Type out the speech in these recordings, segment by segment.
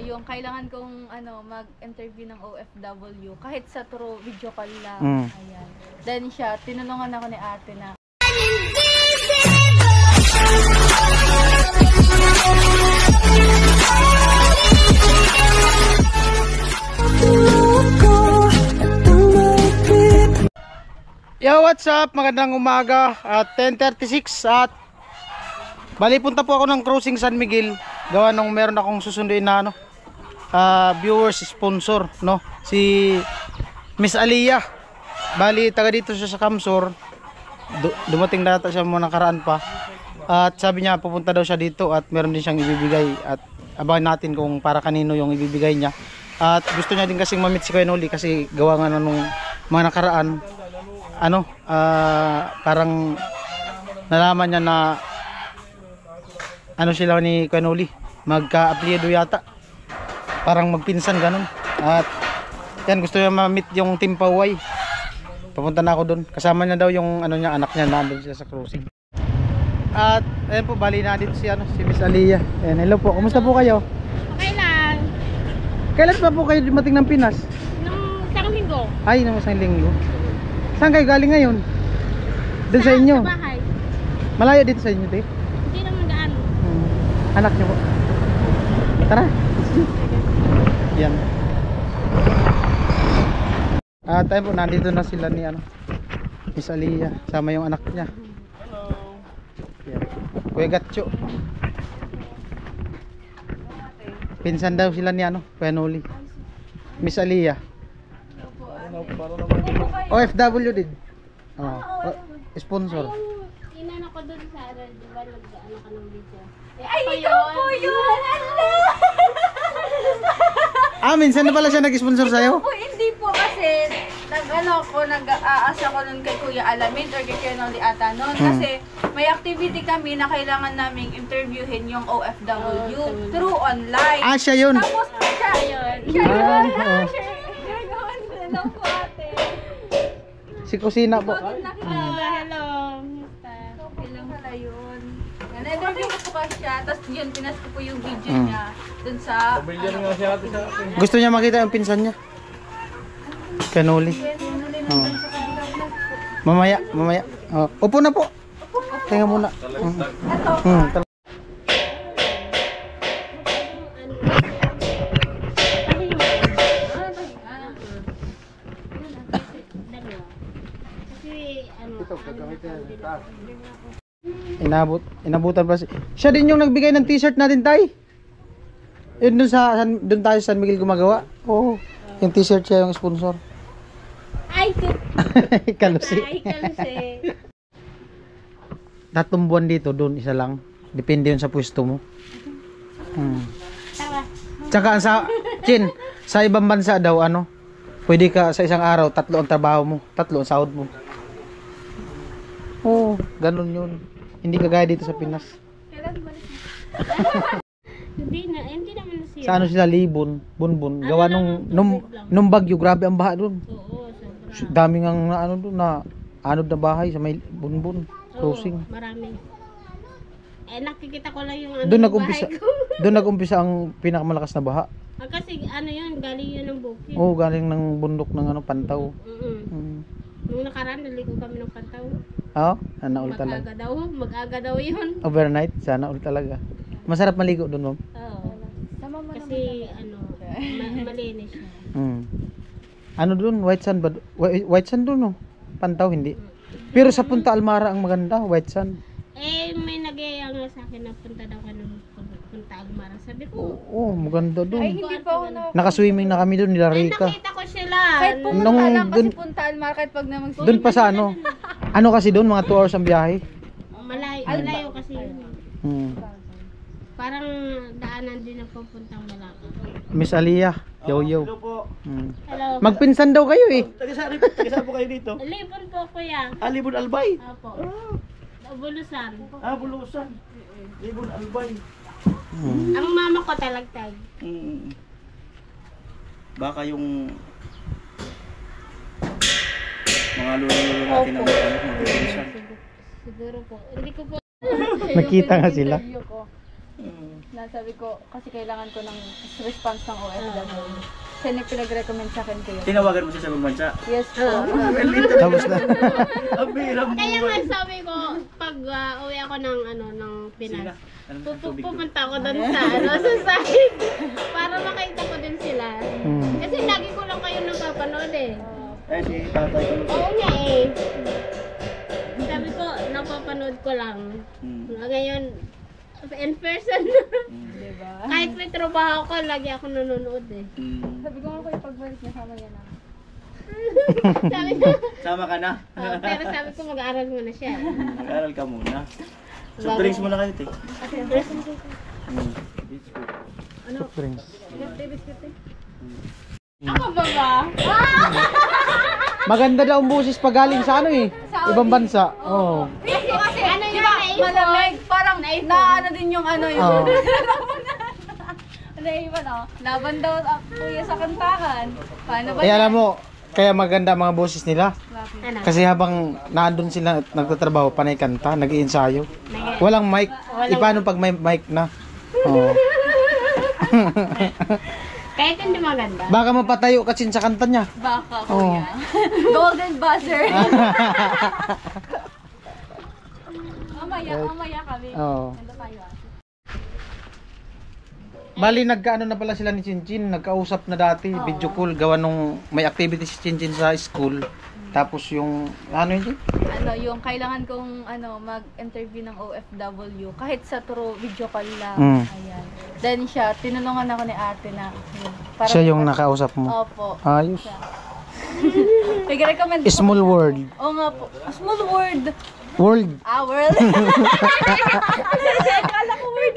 yung kailangan kong mag-interview ng OFW kahit sa through video call lang. Ayan. Then siya, tinulungan ako ni ate na Yo, what's up? Magandang umaga at 10:36 at bali punta po ako ng Cruising San Miguel. Gawa nung meron akong susunduin na viewers sponsor, no? Si Miss Aliyah. Bali taga dito siya sa Kamsur. Dumating data siya muna nakaraan pa. At sabi niya pupunta daw siya dito at meron din siyang ibibigay at abangan natin kung para kanino yung ibibigay niya. At gusto niya din kasing ma-meet si Kuya Noli kasi gawa nga nung mga nakaraan parang nalaman niya na sila ni Kuya Noli magka-apelyido yata, parang magpinsan ganun. At yan, gusto niya ma-meet yung Team Paway. Papunta na ako doon, kasama niya daw yung anak niya, nandun sila sa cruising. At ayun po, bali na dito si Miss Aliyah. Ayan, hello po, kumusta po kayo? okay lang. Kailan pa po kayo dumating ng Pinas? Nung isang linggo. Ay, nung isang linggo. Saan kayo galing ngayon? Doon sa inyo? Sa bahay. Malayo dito sa inyo, te? Hindi naman gaano. Anak niyo po. Tara. Yan. Tayo po, nandito na sila ni Miss Aliyah, sama yung anak niya. Hello. Yan. Kuya Gatcho. Pinsan daw sila ni Kuya Noli. Miss Aliyah. OFW din. Sponsor. Inano ko doon sa di ba nag-ano ka ng video. Ay, ikaw po yun! Minsan na pala siya nag-sponsor sa'yo? Hindi po kasi nag-aasa ko nun kay Kuya Alamin or kay Kuya Noli ata nun. Kasi may activity kami na kailangan naming interviewin yung OFW through online. Siya yun. Tapos siya yun. Hello po ate. Si Kusina po. Hello. Okay lang pala yun. Na-interview ko po kasi siya. Tapos yun, pinas ko po yung video niya dun sa Gusto niya makita yung pinsan niya. Kuya Noli. Mamaya. Upo na po. Tingnan muna. Inabutan pa siya din yung nagbigay ng t-shirt natin, tay. Yun doon tayo sa San Miguel gumagawa. Oo. Yung t-shirt siya yung sponsor. Ay, kalusi. kalusi. Tatlong buwan dito, doon isa lang. Depende yun sa pwesto mo. Tsaka sa ibang bansa daw, pwede ka sa isang araw, 3 ang trabaho mo, 3 ang sahod mo. Oo, ganun yun. Hindi kagaya dito sa Pinas. Hindi naman siya. Sa sila Libon, Bunbun. Gawa nung bagyo, grabe ang baha doon. Oo, sobra. Daming ang doon na anod na bahay sa may Bunbun. Cruising. Marami. Nakikita ko lang yung Doon nag-umpisa ang pinakamalakas na baha. Kasi yun, galing yun ng bukid. Oo, galing ng bundok ng Pantaw. Nung nakaraan, naligo kami ng Pantaw. Oo, sana all talaga. Mag-aga daw yun. Overnight, sana all talaga. Masarap maligo doon, ma'am. Oo. Kasi malinis siya. Doon, white sand ba? White sand doon, no? Pantaw, hindi. Pero sa Punta Almara ang maganda, white sand. May nag-iaya nga sa akin na punta daw ka ng Punta Almara. Sabi ko, oo, maganda doon. Ay, hindi pa ako na. Nakaswimming na kami doon, nila Rika. Nakita ko sila. Kahit pumunta lang kasi Punta Almara, kahit pag naman doon pa sa kasi doon, mga 2 hours ang biyahe. Malayo kasi yun. Parang daanan din ang pupuntang Malacca. Miss Aliyah, yo. Hello. Magpinsan daw kayo eh. Taga po kayo dito? Libon po kuya. Libon Albay? Opo. Bulusan. Bulusan. Libon Albay. Ang mama ko talagtag. Baka yung mga lolo natin ang Siguro po. Hindi ko po. Nakita nga sila. Nasabi ko, kasi kailangan ko ng response ng OFW. Siya na pinag-recommend sa akin ko yun. Tinawagan mo siya sa ibang bansa. Yes po. Tapos na. Ang bihirang Kaya buhay. nga sabi ko, pag uwi ako ng ng Sila. Pinas, Anong tubig to? pupunta ako doon sa sa site para makita ko din sila. Kasi lagi ko lang kayo napapanood eh. Eh, si tatay ko. Oo nga eh. Sabi ko, napapanood ko lang. Ngayon, in person. Diba? Kahit may trabaho ko, lagi ako nanonood eh. Sabi ko nga kayo, pagbalik niya, sama niya na. Sabi ko, Sama ka na. pero sabi ko mag-aaral muna siya. Mag-aral ka muna. So, drinks muna kayo, te. Soft drinks. Ako ba ba? Maganda daw ang busis pag galing sa ano eh. Ibang bansa. Oo. Kasi Ano di yun, ba, naipon? malamig, parang na ano din yung ano yung Oo. Naiwan oh. Laban daw kuya sa kantahan. Paano ba Eh yan? alam mo, kaya maganda ang mga boses nila. Ano? Kasi habang naandun sila at nagtatrabaho, panay kanta, nag-iensayo. Walang mic. Paano pag may mic na? Oo. Kahit hindi maganda. Baka mapatayo kasi sa kanta niya. Baka Oo. kuya. Golden buzzer. Mamaya kami. Oo. Nandito tayo ah. Bali, nagkaano na pala sila ni Chinchin, nagkausap na dati, video call, gawa nung may activity si Chinchin sa school. Tapos yung, ano yun? Ano, yung kailangan kong mag-interview ng OFW kahit sa through video call lang. Ayan. Then siya, tinulungan ako ni ate na yun, para Siya yung nakausap mo. Opo. Ayos. Nag-recommend ko. Small world. Oo nga po. A small word. World. Ah, world. Akala ko word.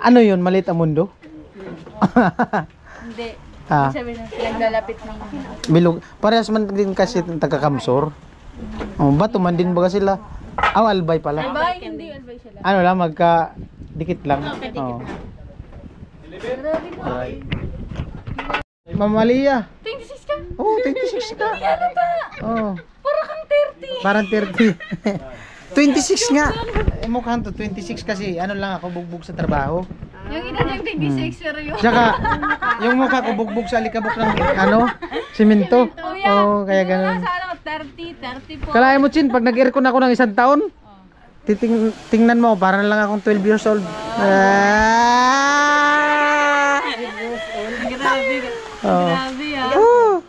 Ano yun? Maliit ang mundo? Hindi. Ah, Sabi na, naglalapit ng bilog. Parehas man din kasi taga-Kamsor. Oh, bato man din ba sila? Aw, Albay pala. Albay, hindi albay sila. Ano lang, magka dikit lang. Oh. Grabe po. Mamalia. 26 ka? Oh, 26 ka. Ano ba? Oh, Para kang 30. parang 30. 26 nga. Eh, mukhang to 26 kasi ano lang ako bugbog sa trabaho. Yung edad yung 26, pero yun. Tsaka yung mukha ko bugbog sa alikabok ng ano, simento. Oh, yeah. Oh, kaya ganun. Sana 30 po. Kalahin mo, Chin, pag nag-aircon ako ng 1 taon, tingnan mo, parang lang akong 12 years old. Ah! Grabe. Oh. Grabe ah. Oh.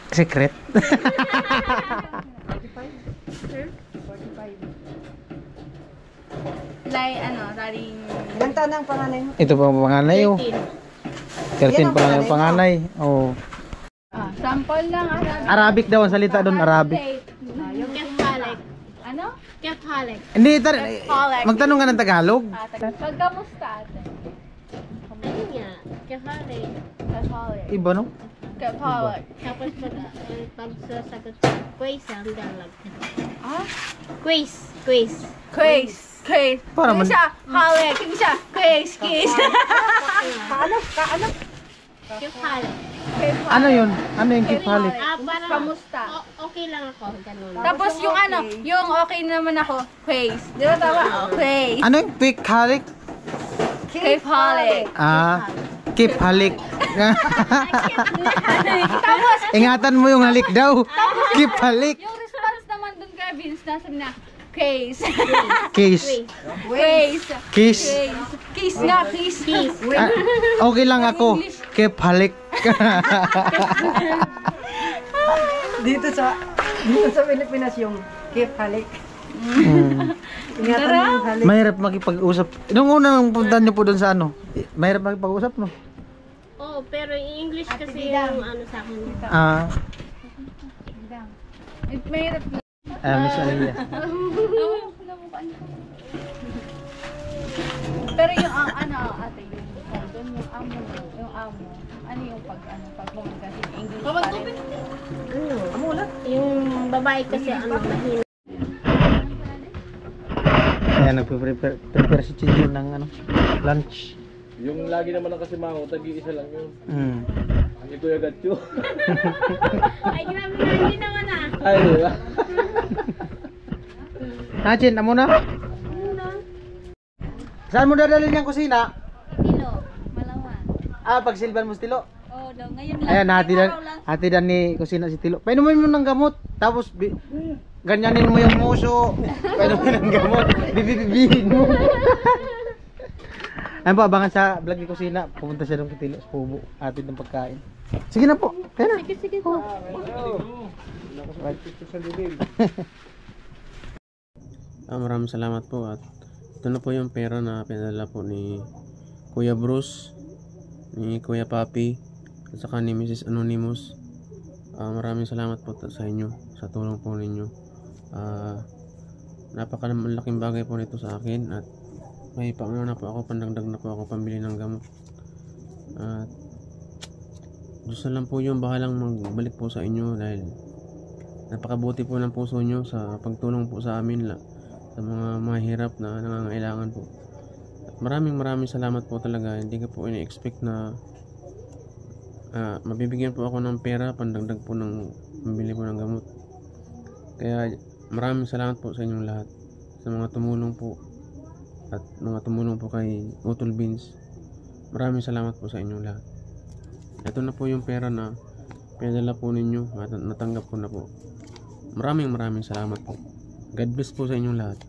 Secret. Raring... Ilang taon na ang panganay mo? Ito pa ang panganay, oh. 13 pa lang yung panganay. Oh. sample lang, Arabic. Arabic daw ang salita doon, Arabic. Yung Kefalik. ano? Kefalik. Hindi, magtanong ka ng Tagalog. Pagkamusta ate? Ano nga? Kefalik. Kapalik. Iba, no? Kapalik. Tapos pag sasagot sa quiz, ang dalag. Ah? Quiz. Quiz. Quiz. Quiz. Para man- Yung isa, halik. Yung isa, quiz. Quiz. Kefalik. Ano yun? Ano yung kipalik? Parang Kamusta? okay lang ako. Ganun. Tapos yung ano, yung okay naman ako, quiz. Di ba tama? Quiz. Ano yung quick halik? Kapalik. Ah, keep halik. Tapos, Ingatan mo yung halik daw. Keep halik. yung response naman dun kay Vince, nasa na, case. Case. Case. Kiss. Case nga, case. Ah, okay lang ako. Keep halik. Dito sa Pilipinas yung Kip Halik. Ingatan mo yung halik. Mahirap makipag-usap. Nung unang punta niyo po doon sa ano, mahirap makipag-usap, no? Oh, pero in English kasi yung ano sa akin. Ah, Mahirap na. Miss Aliyah. Pero yung ano, ate, yung amo, ano yung pag pumunta sa English pa rin? Yung babae kasi ano, mahina. Ayan, nagpe-prepare si Chinyo ng ano, lunch. Yung lagi naman ang kasimango, tagi-isa lang yun. Ang ito yung gatyo. Ay, grabe na, hindi naman ah. Ay, di ba? Hachin, amo na? Saan mo dadalhin yung kusina? Tilo, Malawan. Pag silban mo si Tilo. Oh, daw ngayon lang. Ayan, hatidan ni kusina si Tilo. Painumin mo ng gamot. Tapos, ganyanin mo yung muso. Painumin ng gamot. Bibibibihin mo. Ayan po, abangan sa vlog ni kusina. Pupunta siya doon kay Tilo sa Pubo. Atid ng pagkain. Sige na po. Kaya na. Sige po. Maraming salamat po at ito na po yung pera na pinadala po ni Kuya Bruce, ni Kuya Papi at saka ni Mrs. Anonymous. Maraming salamat po sa inyo sa tulong po ninyo. Napakalaking bagay po nito sa akin at may paano na po ako, pandagdag na po ako pambili ng gamot. At Diyos na lang po yung bahalang magbalik po sa inyo dahil napakabuti po ng puso nyo sa pagtulong po sa amin sa mga mahirap na nangangailangan po. At maraming salamat po talaga. Hindi ko po ini-expect na mabibigyan po ako ng pera pandagdag po ng pambili po ng gamot. Kaya maraming salamat po sa inyong lahat, sa mga tumulong po at mga tumulong po kay Utol Beans. Maraming salamat po sa inyong lahat. Ito na po yung pera na pinadala po ninyo at natanggap ko na po. Maraming salamat po. God bless po sa inyong lahat.